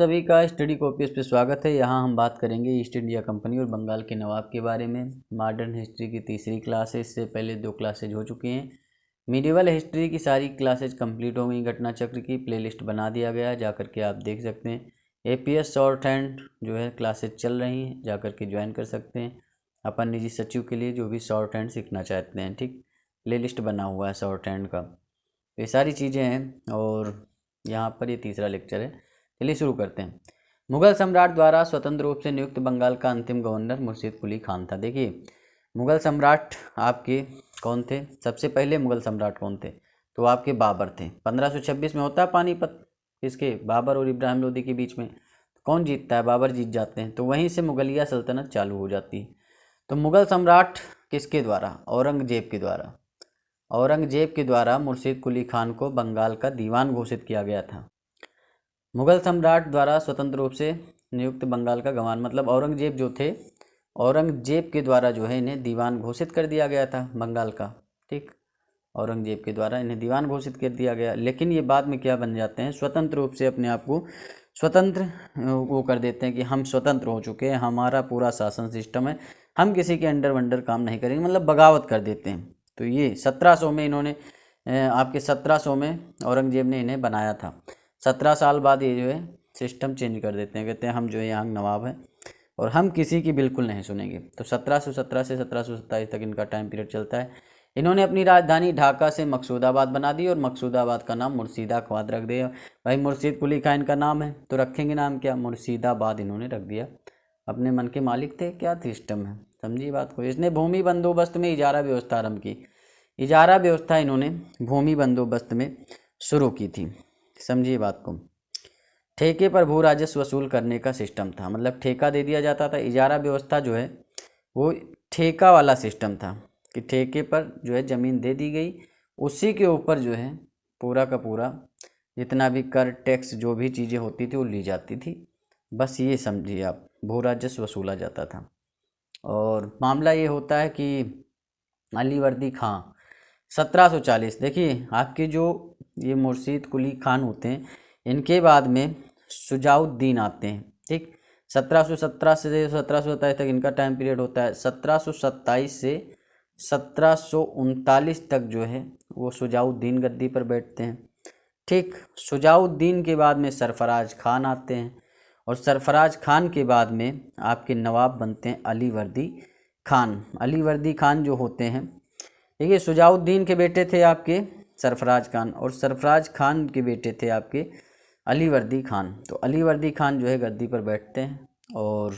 सभी का study copies पे स्वागत है। यहाँ हम बात करेंगे ईस्ट इंडिया कंपनी और बंगाल के नवाब के बारे में। मॉडर्न हिस्ट्री की तीसरी क्लास है, इससे पहले 2 क्लासेज हो चुकी हैं। मीडिएवल हिस्ट्री की सारी क्लासेज कंप्लीट हो गई। घटना चक्र की प्लेलिस्ट बना दिया गया है, जाकर के आप देख सकते हैं। एपीएस शॉर्ट हैंड जो है क्लासेज चल रही हैं, जाकर के ज्वाइन कर सकते हैं अपन निजी सचिव के लिए जो भी शॉर्ट हैंड सीखना चाहते हैं। ठीक, प्लेलिस्ट बना हुआ है शॉर्ट हैंड का। ये सारी चीज़ें हैं और यहाँ पर ये तीसरा लेक्चर है। चलिए शुरू करते हैं। मुगल सम्राट द्वारा स्वतंत्र रूप से नियुक्त बंगाल का अंतिम गवर्नर मुर्शीद कुली खान था। देखिए, मुगल सम्राट आपके कौन थे? सबसे पहले मुगल सम्राट कौन थे? तो आपके बाबर थे। 1526 में होता है पानीपत, किसके? बाबर और इब्राहिम लोदी के बीच में। कौन जीतता है? बाबर जीत जाते हैं। तो वहीं से मुगलिया सल्तनत चालू हो जाती है। तो मुगल सम्राट किसके द्वारा? औरंगजेब के द्वारा। औरंगजेब के द्वारा मुर्शीद कुली खान को बंगाल का दीवान घोषित किया गया था। मुगल सम्राट द्वारा स्वतंत्र रूप से नियुक्त बंगाल का गवर्नर, मतलब औरंगजेब जो थे, औरंगजेब के द्वारा जो है इन्हें दीवान घोषित कर दिया गया था बंगाल का। ठीक, औरंगजेब के द्वारा इन्हें दीवान घोषित कर दिया गया। लेकिन ये बाद में क्या बन जाते हैं? स्वतंत्र रूप से अपने आप को स्वतंत्र वो कर देते हैं कि हम स्वतंत्र हो चुके हैं, हमारा पूरा शासन सिस्टम है, हम किसी के अंडर वंडर काम नहीं करेंगे, मतलब बगावत कर देते हैं। तो ये 1700 में इन्होंने आपके 1700 में औरंगजेब ने इन्हें बनाया था। 17 साल बाद ये जो है सिस्टम चेंज कर देते हैं, कहते हैं हम जो है यहाँ नवाब हैं और हम किसी की बिल्कुल नहीं सुनेंगे। तो 1717 से 1727 तक इनका टाइम पीरियड चलता है। इन्होंने अपनी राजधानी ढाका से मकसूदाबाद बना दी और मकसूदाबाद का नाम मुर्शीदाबाद रख दिया। भाई मुर्शीद कुली खान इनका नाम है तो रखेंगे नाम क्या? मुर्शीदाबाद इन्होंने रख दिया। अपने मन के मालिक थे, क्या सिस्टम है, समझिए बात को। इसने भूमि बंदोबस्त में इजारा व्यवस्था आरंभ की। इजारा व्यवस्था इन्होंने भूमि बंदोबस्त में शुरू की थी, समझिए बात को। ठेके पर भू राजस्व वसूल करने का सिस्टम था, मतलब ठेका दे दिया जाता था। इजारा व्यवस्था जो है वो ठेका वाला सिस्टम था कि ठेके पर जो है ज़मीन दे दी गई, उसी के ऊपर जो है पूरा का पूरा जितना भी कर टैक्स जो भी चीज़ें होती थी वो ली जाती थी। बस ये समझिए आप, भू राजस्व वसूला जाता था। और मामला ये होता है कि अलीवर्दी खां 1740, देखिए आपके जो ये मुर्शीद कुली खान होते हैं, इनके बाद में शुजाउद्दीन आते हैं। ठीक, 1717 से 1727 तक इनका टाइम पीरियड होता है। 1727 से 1739 तक जो है वो शुजाउद्दीन गद्दी पर बैठते हैं। ठीक, शुजाउद्दीन के बाद में सरफराज खान आते हैं और सरफराज खान के बाद में आपके नवाब बनते हैं अलीवर्दी खान। अलीवर्दी खान जो होते हैं, देखिए शुजाउद्दीन के बेटे थे आपके सरफराज खान और सरफराज खान के बेटे थे आपके अलीवर्दी खान। तो अलीवर्दी खान जो है गद्दी पर बैठते हैं और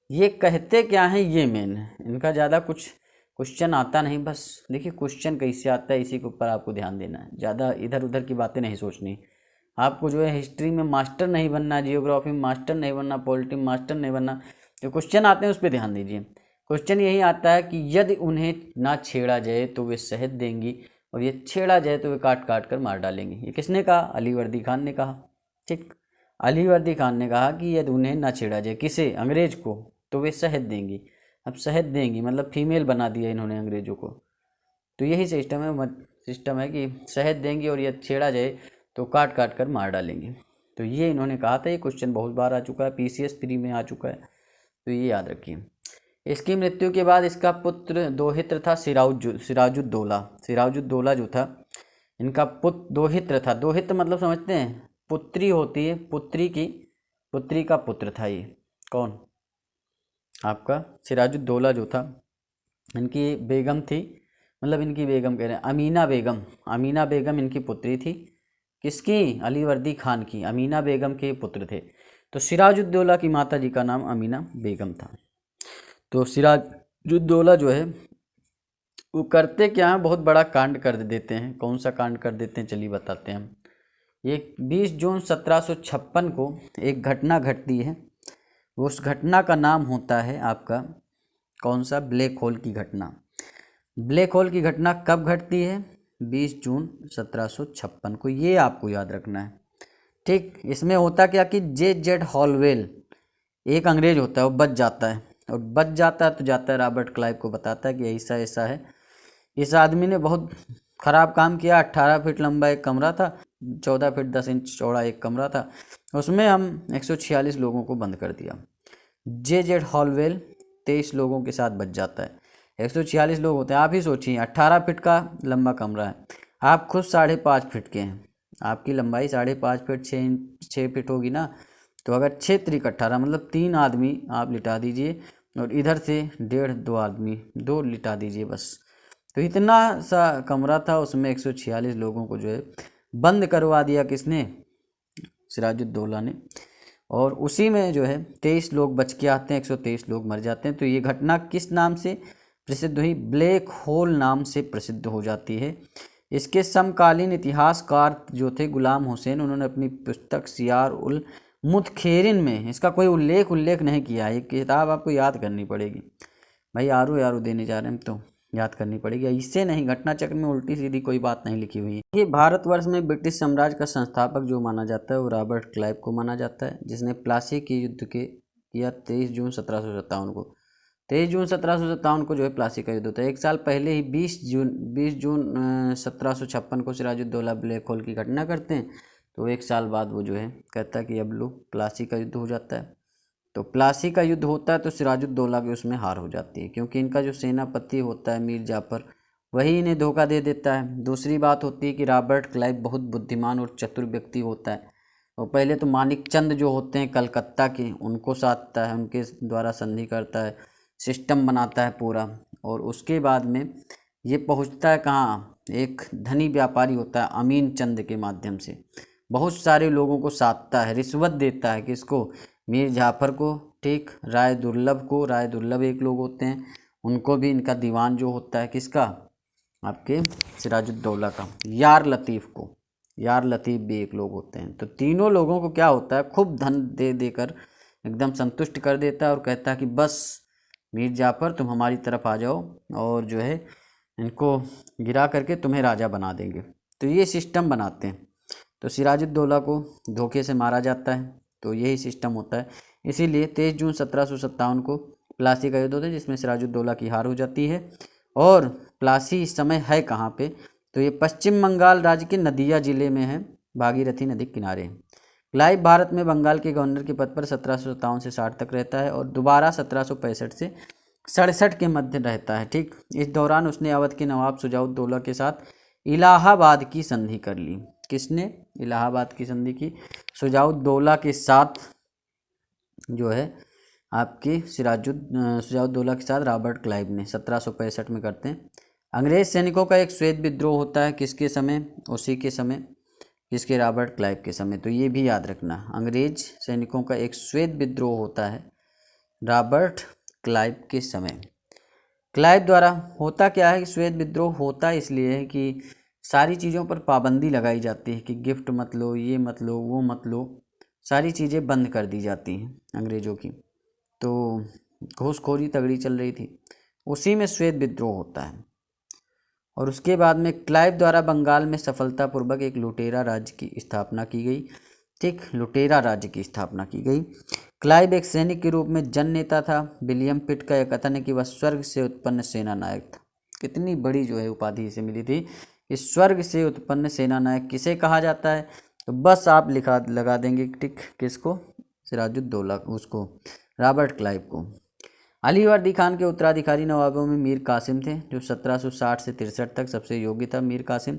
ये कहते क्या हैं, ये मेन है इनका। ज़्यादा कुछ क्वेश्चन आता नहीं, बस देखिए क्वेश्चन कैसे आता है इसी के ऊपर आपको ध्यान देना है। ज़्यादा इधर उधर की बातें नहीं सोचनी। आपको जो है हिस्ट्री में मास्टर नहीं बनना, जियोग्राफी में मास्टर नहीं बनना, पॉलिटी में मास्टर नहीं बनना। जो क्वेश्चन आते हैं उस पर ध्यान दीजिए। क्वेश्चन यही आता है कि यदि उन्हें ना छेड़ा जाए तो वे शहद देंगी और ये छेड़ा जाए तो वे काट काट कर मार डालेंगे। ये किसने कहा? अलीवर्दी खान ने कहा। ठीक, अलीवर्दी खान ने कहा कि यदि उन्हें ना छेड़ा जाए, किसे? अंग्रेज को, तो वे शहद देंगी। अब शहद देंगी मतलब फीमेल बना दिया इन्होंने अंग्रेजों को। तो यही सिस्टम है कि शहद देंगी और यदि छेड़ा जाए तो काट काट कर मार डालेंगे। तो ये इन्होंने कहा था। ये क्वेश्चन बहुत बार आ चुका है, पीसीएस प्री में आ चुका है, तो ये याद रखिए। इसकी मृत्यु के बाद इसका पुत्र दोहित्र था सिराजुद्दौला। सिराजुद्दौला जो था इनका पुत्र दोहित्र था। दोहित्र मतलब समझते हैं? पुत्री होती है, पुत्री का पुत्र था ये। कौन? आपका सिराजुद्दौला जो था, इनकी बेगम थी, मतलब इनकी बेगम कह रहे हैं अमीना बेगम। अमीना बेगम इनकी पुत्री थी। किसकी? अलीवर्दी खान की। अमीना बेगम के पुत्र थे। तो सिराजुद्दौला की माता जी का नाम अमीना बेगम था। तो सिराजुद्दौला जो है वो करते क्या हैं, बहुत बड़ा कांड कर देते हैं। कौन सा कांड कर देते हैं चलिए बताते हैं हम। ये 20 जून 1756 को एक घटना घटती है। उस घटना का नाम होता है आपका कौन सा? ब्लैक होल की घटना। ब्लैक होल की घटना कब घटती है? 20 जून 1756 को। ये आपको याद रखना है। ठीक, इसमें होता क्या कि J.Z. हॉलवेल एक अंग्रेज होता है, वो बच जाता है और बच जाता है तो जाता है रॉबर्ट क्लाइव को बताता है कि ऐसा ऐसा है। इस आदमी ने बहुत ख़राब काम किया। 18 फीट लंबा एक कमरा था, 14 फीट 10 इंच चौड़ा एक कमरा था, उसमें हम 146 लोगों को बंद कर दिया। जेजेड हॉलवेल 23 लोगों के साथ बच जाता है। 146 लोग होते हैं। आप ही सोचिए, 18 फीट का लंबा कमरा है, आप खुद 5.5 फीट के हैं, आपकी लंबाई 5.5 फीट 6 फीट होगी ना, तो अगर 6 त्रिक 18 मतलब 3 आदमी आप लिटा दीजिए, और इधर से 1.5-2 आदमी 2 लिटा दीजिए बस। तो इतना सा कमरा था, उसमें 146 लोगों को जो है बंद करवा दिया। किसने? सिराजुद्दौला ने। और उसी में जो है 23 लोग बच के आते हैं, 123 लोग मर जाते हैं। तो ये घटना किस नाम से प्रसिद्ध हुई? ब्लैक होल नाम से प्रसिद्ध हो जाती है। इसके समकालीन इतिहासकार जो थे गुलाम हुसैन, उन्होंने अपनी पुस्तक सियार उल मुतखेरिन में इसका कोई उल्लेख नहीं किया है। ये किताब आपको याद करनी पड़ेगी भाई, आरू देने जा रहे हैं तो याद करनी पड़ेगी। इससे नहीं, घटना चक्र में उल्टी सीधी कोई बात नहीं लिखी हुई है। ये भारतवर्ष में ब्रिटिश साम्राज्य का संस्थापक जो माना जाता है वो रॉबर्ट क्लाइव को माना जाता है, जिसने प्लासी के युद्ध के किया 23 जून 1757 को। 23 जून 1757 को जो है प्लासी का युद्ध होता है। एक साल पहले ही 20 जून 1756 को सिराजुद्दौला ब्लैक होल की घटना करते हैं। तो एक साल बाद वो जो है कहता है कि अब लो प्लासी का युद्ध हो जाता है। तो प्लासी का युद्ध होता है तो सिराजुद्दौला की उसमें हार हो जाती है, क्योंकि इनका जो सेनापति होता है मीर जाफर, वही इन्हें धोखा दे देता है। दूसरी बात होती है कि रॉबर्ट क्लाइव बहुत बुद्धिमान और चतुर व्यक्ति होता है। और पहले तो मानिक चंद जो होते हैं कलकत्ता के, उनको साधता है, उनके द्वारा संधि करता है, सिस्टम बनाता है पूरा। और उसके बाद में ये पहुंचता है कहाँ? एक धनी व्यापारी होता है अमीन चंद के माध्यम से बहुत सारे लोगों को साधता है, रिश्वत देता है। किसको? मीर जाफर को, ठीक, राय दुर्लभ को, राय दुर्लभ एक लोग होते हैं, उनको भी इनका दीवान जो होता है किसका? आपके सिराजुद्दौला का। यार लतीफ़ को, यार लतीफ़ भी एक लोग होते हैं। तो तीनों लोगों को क्या होता है, खूब धन दे देकर एकदम संतुष्ट कर देता है और कहता है कि बस मीर जाफर तुम हमारी तरफ आ जाओ और जो है इनको गिरा करके तुम्हें राजा बना देंगे। तो ये सिस्टम बनाते हैं। तो सिराजुद्दौला को धोखे से मारा जाता है। तो यही सिस्टम होता है। इसीलिए 23 जून 1757 को प्लासी का युद्ध होता है, जिसमें सिराजुद्दौला की हार हो जाती है। और प्लासी इस समय है कहाँ पे? तो ये पश्चिम बंगाल राज्य के नदिया जिले में है, भागीरथी नदी के किनारे है। क्लाइव भारत में बंगाल के गवर्नर के पद पर 1757 से 60 तक रहता है और दोबारा 1765 से 67 के मध्य रहता है, ठीक। इस दौरान उसने अवध के नवाब शुजाउद्दौला के साथ इलाहाबाद की संधि कर ली। किसने इलाहाबाद की संधि की? शुजाउद्दौला के साथ जो है आपके शुजाउद्दौला के साथ रॉबर्ट क्लाइव ने 1765 में करते हैं। अंग्रेज सैनिकों का एक श्वेत विद्रोह होता है, किसके समय? उसी के समय, किसके? रॉबर्ट क्लाइव के समय। तो ये भी याद रखना, अंग्रेज सैनिकों का एक श्वेत विद्रोह होता है रॉबर्ट क्लाइव के समय। क्लाइव द्वारा होता क्या है कि श्वेत विद्रोह होता इसलिए है कि सारी चीज़ों पर पाबंदी लगाई जाती है कि गिफ्ट मत लो, ये मत लो, वो मत लो, सारी चीज़ें बंद कर दी जाती हैं अंग्रेज़ों की। तो घूसखोरी तगड़ी चल रही थी, उसी में श्वेत विद्रोह होता है। और उसके बाद में क्लाइव द्वारा बंगाल में सफलतापूर्वक एक लुटेरा राज्य की स्थापना की गई, ठीक, लुटेरा राज्य की स्थापना की गई। क्लाइव एक सैनिक के रूप में जन नेता था। विलियम पिट का यह कथन है कि वह स्वर्ग से उत्पन्न सेना नायक था। कितनी बड़ी जो है उपाधि इसे मिली थी, इस स्वर्ग से उत्पन्न सेना नायक किसे कहा जाता है? तो बस आप लगा देंगे टिक, किसको? सिराजुद्दौला, उसको, रॉबर्ट क्लाइव को। अली वर्दी खान के उत्तराधिकारी नवाबों में मीर कासिम थे, जो 1760 से 63 तक सबसे योग्य था। मीर कासिम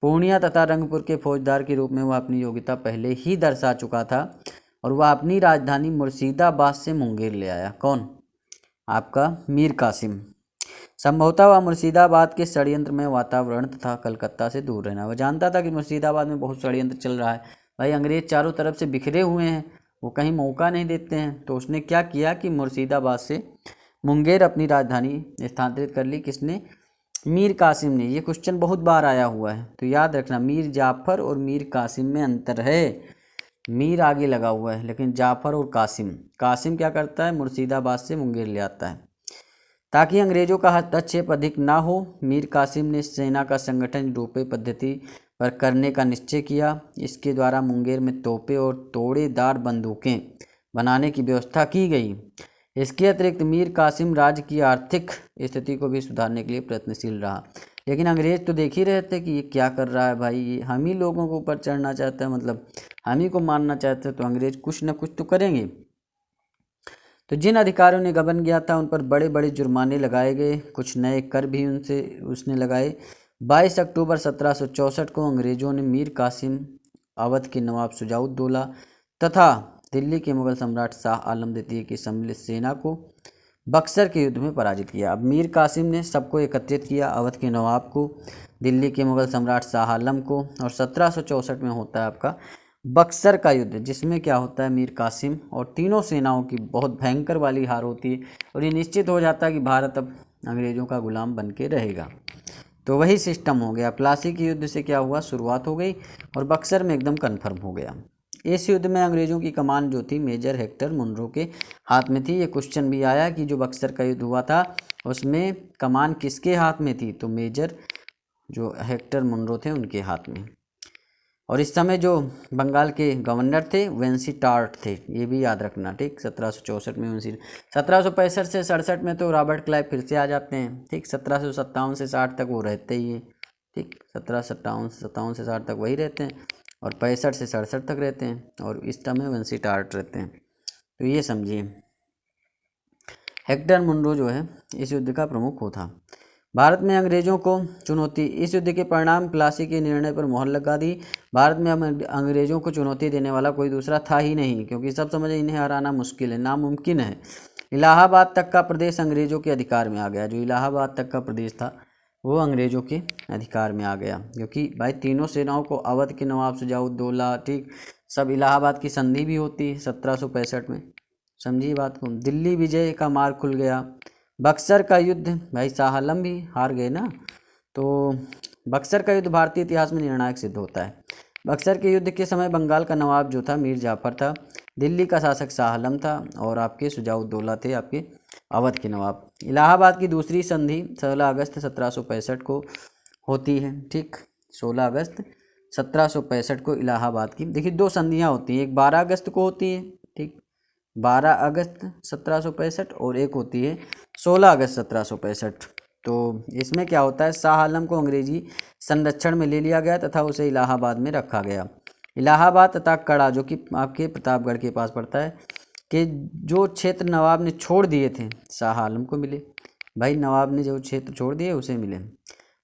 पूर्णिया तथा रंगपुर के फौजदार के रूप में वह अपनी योग्यता पहले ही दर्शा चुका था और वह अपनी राजधानी मुर्शिदाबाद से मुंगेर ले आया। कौन? आपका मीर कासिम। संभवतः वह मुर्शिदाबाद के षड्यंत्र में वातावरण तथा कलकत्ता से दूर रहना, वह जानता था कि मुर्शिदाबाद में बहुत षड्यंत्र चल रहा है, भाई अंग्रेज चारों तरफ से बिखरे हुए हैं, वो कहीं मौका नहीं देते हैं। तो उसने क्या किया कि मुर्शिदाबाद से मुंगेर अपनी राजधानी स्थानांतरित कर ली। किसने? मीर कासिम ने। ये क्वेश्चन बहुत बार आया हुआ है, तो याद रखना मीर जाफर और मीर कासिम में अंतर है। मीर आगे लगा हुआ है, लेकिन जाफर और कासिम क्या करता है? मुर्शिदाबाद से मुंगेर ले आता है ताकि अंग्रेजों का हस्तक्षेप अधिक ना हो। मीर कासिम ने सेना का संगठन यूरोपीय पद्धति पर करने का निश्चय किया। इसके द्वारा मुंगेर में तोपें और तोड़ेदार बंदूकें बनाने की व्यवस्था की गई। इसके अतिरिक्त मीर कासिम राज्य की आर्थिक स्थिति को भी सुधारने के लिए प्रयत्नशील रहा। लेकिन अंग्रेज तो देख ही रहे थे कि ये क्या कर रहा है भाई, ये हम ही लोगों को ऊपर चढ़ना चाहता है, मतलब हम ही को मारना चाहते हैं, तो अंग्रेज कुछ ना कुछ तो करेंगे। तो जिन अधिकारियों ने गबन किया था उन पर बड़े बड़े जुर्माने लगाए गए, कुछ नए कर भी उसने लगाए। 22 अक्टूबर 1764 को अंग्रेजों ने मीर कासिम, अवध के नवाब शुजाउद्दौला तथा दिल्ली के मुगल सम्राट शाह आलम द्वितीय की सम्मिलित सेना को बक्सर के युद्ध में पराजित किया। अब मीर कासिम ने सबको एकत्रित किया, अवध के नवाब को, दिल्ली के मुगल सम्राट शाह आलम को, और 1764 में होता है आपका बक्सर का युद्ध, जिसमें क्या होता है मीर कासिम और तीनों सेनाओं की बहुत भयंकर वाली हार होती है और ये निश्चित हो जाता है कि भारत अब अंग्रेज़ों का गुलाम बन के रहेगा। तो वही सिस्टम हो गया। प्लासी के युद्ध से क्या हुआ, शुरुआत हो गई और बक्सर में एकदम कन्फर्म हो गया। इस युद्ध में अंग्रेज़ों की कमान जो थी मेजर हेक्टर मुनरो के हाथ में थी। ये क्वेश्चन भी आया कि जो बक्सर का युद्ध हुआ था उसमें कमान किसके हाथ में थी, तो मेजर जो हेक्टर मुनरो थे उनके हाथ में। और इस समय जो बंगाल के गवर्नर थे वेंसी टार्ट थे, ये भी याद रखना, ठीक। 1764 में वेंसी, 1765 से 67 में तो रॉबर्ट क्लाइव फिर से आ जाते हैं, ठीक। 1757 से 60 तक वो रहते ही हैं, ठीक। 1757 से 60 तक वही रहते हैं और 65 से 67 तक रहते हैं और इस समय वेंसी टार्ट रहते हैं। तो ये समझिए हेक्टर मुनरो जो है इस युद्ध का प्रमुख वो था। भारत में अंग्रेजों को चुनौती, इस युद्ध के परिणाम प्लासी के निर्णय पर मोहर लगा दी। भारत में अब अंग्रेजों को चुनौती देने वाला कोई दूसरा था ही नहीं, क्योंकि सब समझे इन्हें हराना मुश्किल है, नामुमकिन है। इलाहाबाद तक का प्रदेश अंग्रेजों के अधिकार में आ गया। जो इलाहाबाद तक का प्रदेश था वो अंग्रेजों के अधिकार में आ गया, क्योंकि भाई तीनों सेनाओं को, अवध के नवाब शुजाउद्दौला, ठीक, सब इलाहाबाद की संधि भी होती है 1765 में, समझिए बात को। दिल्ली विजय का मार्ग खुल गया। बक्सर का युद्ध, भाई शाह आलम भी हार गए ना, तो बक्सर का युद्ध भारतीय इतिहास में निर्णायक सिद्ध होता है। बक्सर के युद्ध के समय बंगाल का नवाब जो था मीर जाफर था, दिल्ली का शासक शाह आलम था और आपके शुजाउद्दौला थे आपके अवध के नवाब। इलाहाबाद की दूसरी संधि 16 अगस्त 1765 को होती है, ठीक। 16 अगस्त 1765 को इलाहाबाद की, देखिए दो संधियाँ होती हैं, एक 12 अगस्त को होती है, ठीक, 12 अगस्त 1765 और एक होती है 16 अगस्त 1765। तो इसमें क्या होता है, शाह आलम को अंग्रेजी संरक्षण में ले लिया गया तथा उसे इलाहाबाद में रखा गया। इलाहाबाद तथा कड़ा जो कि आपके प्रतापगढ़ के पास पड़ता है, कि जो क्षेत्र नवाब ने छोड़ दिए थे शाह आलम को मिले। भाई नवाब ने जो क्षेत्र छोड़ दिए उसे मिले।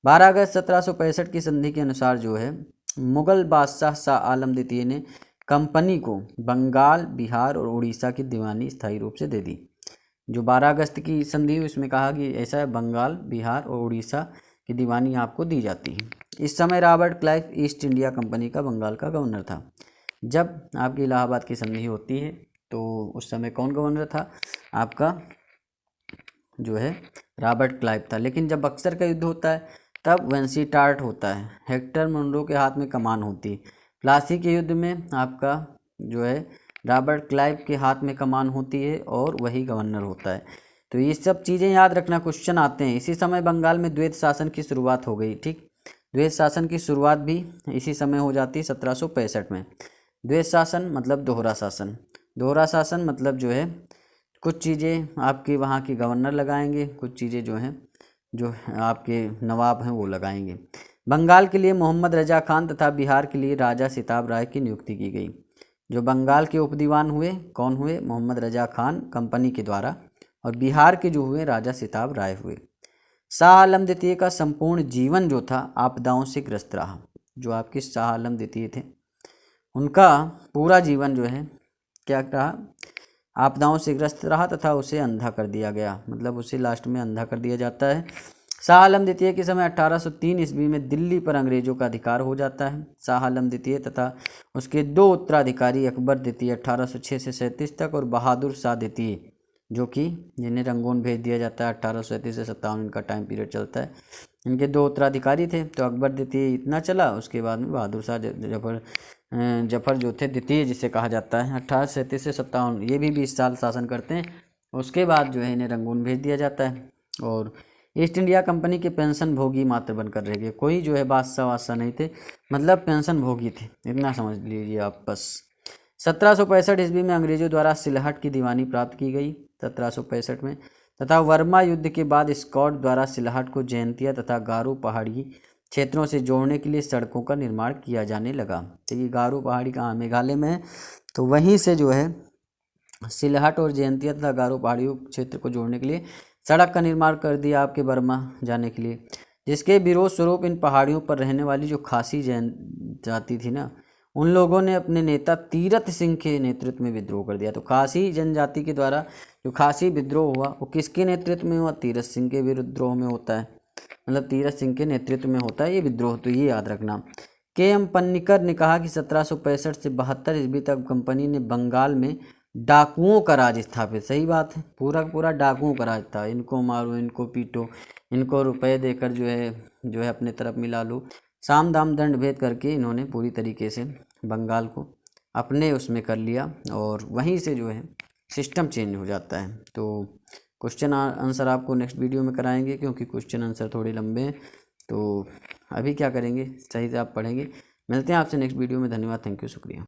12 अगस्त 1765 की संधि के अनुसार जो है मुगल बादशाह शाह आलम द्वितीय ने कंपनी को बंगाल, बिहार और उड़ीसा की दीवानी स्थायी रूप से दे दी। जो 12 अगस्त की संधि हुई उसमें कहा कि ऐसा है, बंगाल, बिहार और उड़ीसा की दीवानी आपको दी जाती है। इस समय Robert Clive east India company का बंगाल का गवर्नर था। जब आपकी इलाहाबाद की संधि होती है तो उस समय कौन गवर्नर था, आपका जो है रॉबर्ट क्लाइव था। लेकिन जब बक्सर का युद्ध होता है तब वेंसी टार्ट होता है, हेक्टर मुनरो के हाथ में कमान होती है। प्लासी के युद्ध में आपका जो है रॉबर्ट क्लाइव के हाथ में कमान होती है और वही गवर्नर होता है। तो ये सब चीज़ें याद रखना, क्वेश्चन आते हैं। इसी समय बंगाल में द्वैत शासन की शुरुआत हो गई, ठीक। द्वैत शासन की शुरुआत भी इसी समय हो जाती है 1765 में। द्वैत शासन मतलब दोहरा शासन, दोहरा शासन मतलब जो है कुछ चीज़ें आपके वहाँ के गवर्नर लगाएंगे, कुछ चीज़ें जो हैं जो आपके नवाब हैं वो लगाएंगे। बंगाल के लिए मोहम्मद रजा खान तथा बिहार के लिए राजा सिताब राय की नियुक्ति की गई। जो बंगाल के उपदीवान हुए कौन हुए, मोहम्मद रजा खान कंपनी के द्वारा, और बिहार के जो हुए राजा सिताब राय हुए। शाह आलम द्वितीय का संपूर्ण जीवन जो था आपदाओं से ग्रस्त रहा। जो आपके शाह आलम द्वितीय थे उनका पूरा जीवन जो है क्या रहा, आपदाओं से ग्रस्त रहा तथा उसे अंधा कर दिया गया, मतलब उसे लास्ट में अंधा कर दिया जाता है। शाह आलम द्वितीय के समय 1803 ईस्वी में दिल्ली पर अंग्रेजों का अधिकार हो जाता है। शाह आलम द्वितीय तथा उसके दो उत्तराधिकारी अकबर द्वितीय 1806 से 37 तक और बहादुर शाह द्वितीय जो कि जिन्हें रंगून भेज दिया जाता है 1837 से 57 इनका टाइम पीरियड चलता है। इनके दो उत्तराधिकारी थे, तो अकबर द्वितीय इतना चला, उसके बाद में बहादुर शाह जफर जो थे द्वितीय जिसे कहा जाता है 1837 से 57, ये भी 20 साल शासन करते हैं। उसके बाद जो है इन्हें रंगून भेज दिया जाता है और ईस्ट इंडिया कंपनी के पेंशन भोगी मात्र बनकर रह गए। कोई जो है बादशाह वादशाह नहीं थे, मतलब पेंशन भोगी थे, इतना समझ लीजिए आप बस। 1765 ईस्वी में अंग्रेजों द्वारा सिलहट की दीवानी प्राप्त की गई 1765 में। तथा वर्मा युद्ध के बाद स्कॉट द्वारा सिलहट को जयंतिया तथा गारो पहाड़ी क्षेत्रों से जोड़ने के लिए सड़कों का निर्माण किया जाने लगा। तो ये गारो पहाड़ी कहाँ, मेघालय में है, तो वहीं से जो है सिलहट और जयंतिया तथा गारो पहाड़ी क्षेत्र को जोड़ने के लिए सड़क का निर्माण कर दिया आपके बर्मा जाने के लिए, जिसके विरोध स्वरूप इन पहाड़ियों पर रहने वाली जो खासी जनजाति थी ना, उन लोगों ने अपने नेता तीरथ सिंह के नेतृत्व में विद्रोह कर दिया। तो खासी जनजाति के द्वारा जो खासी विद्रोह हुआ वो किसके नेतृत्व में हुआ? तीरथ सिंह के विद्रोह में होता है, मतलब तीरथ सिंह के नेतृत्व में होता है ये विद्रोह, तो ये याद रखना। के.एम. पन्नीकर ने कहा कि 1765 से 72 ईस्वी तक कंपनी ने बंगाल में डाकुओं का राज स्थापित, सही बात है, पूरा पूरा डाकुओं का राज था, इनको मारो, इनको पीटो, इनको रुपए देकर जो है अपने तरफ मिला लो, साम दाम दंड भेद करके इन्होंने पूरी तरीके से बंगाल को अपने उसमें कर लिया, और वहीं से जो है सिस्टम चेंज हो जाता है। तो क्वेश्चन आंसर आपको नेक्स्ट वीडियो में कराएंगे, क्योंकि क्वेश्चन आंसर थोड़े लंबे हैं। तो अभी क्या करेंगे, सही से आप पढ़ेंगे। मिलते हैं आपसे नेक्स्ट वीडियो में। धन्यवाद, थैंक यू, शुक्रिया।